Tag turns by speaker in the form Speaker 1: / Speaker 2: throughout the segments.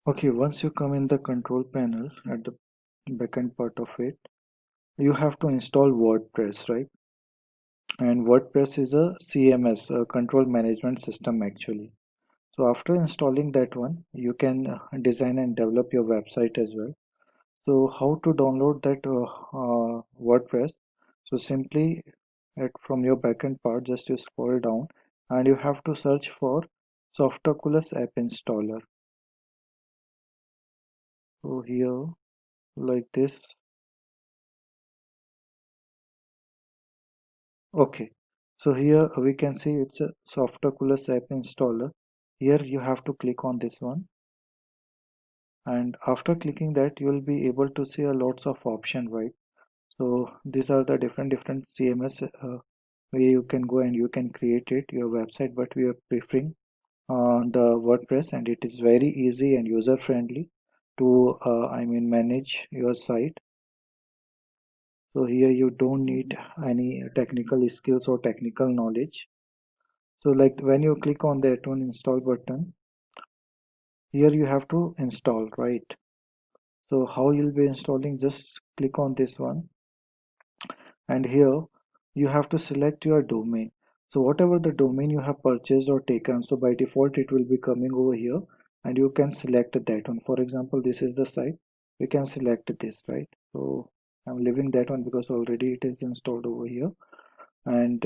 Speaker 1: Okay, once you come in the control panel at the backend part of it, you have to install WordPress, right? And WordPress is a CMS, a control management system actually. So after installing that one, you can design and develop your website as well. So how to download that WordPress? So simply from your backend part, just you scroll down and you have to search for Softaculous app installer. So here, like this. Okay. So here we can see it's a Softaculous app installer. Here you have to click on this one, and after clicking that, you will be able to see a lots of option, right? So these are the different CMS where you can go and you can create it your website, but we are preferring the WordPress, and it is very easy and user friendly to manage your site. So here you don't need any technical skills or technical knowledge. So like when you click on that one install button, here you have to install, right? So how you'll be installing, just click on this one, and here you have to select your domain. So whatever the domain you have purchased or taken, so by default it will be coming over here, and you can select that one. For example, this is the site, you can select this, right? So I'm leaving that one because already it is installed over here. And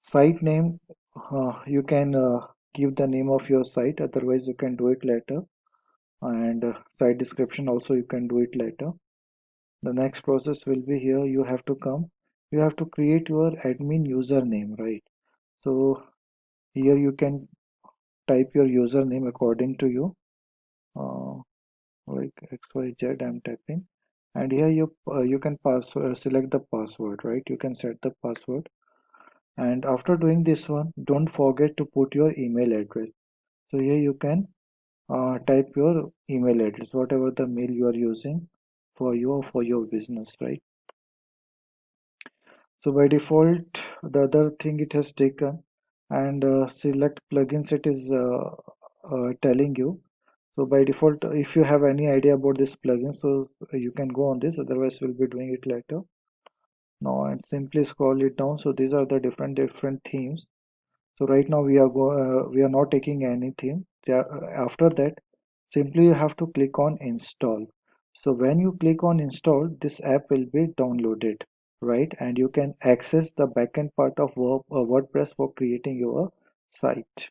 Speaker 1: site name, you can give the name of your site, otherwise you can do it later. And site description also you can do it later. The next process will be here, you have to come, you have to create your admin username, right? So here you can type your username according to you, uh, like XYZ I'm typing, and here you can select the password, right? You can set the password, and after doing this one, don't forget to put your email address. So here you can type your email address, whatever the mail you are using for you or for your business, right? So by default, the other thing it has taken, and select plugins it is telling you. So by default, if you have any idea about this plugin, so you can go on this, otherwise we'll be doing it later. Now and simply scroll it down. So these are the different themes. So right now we are not taking any theme. After that, simply you have to click on install. So when you click on install, this app will be downloaded, right? And you can access the backend part of WordPress for creating your site.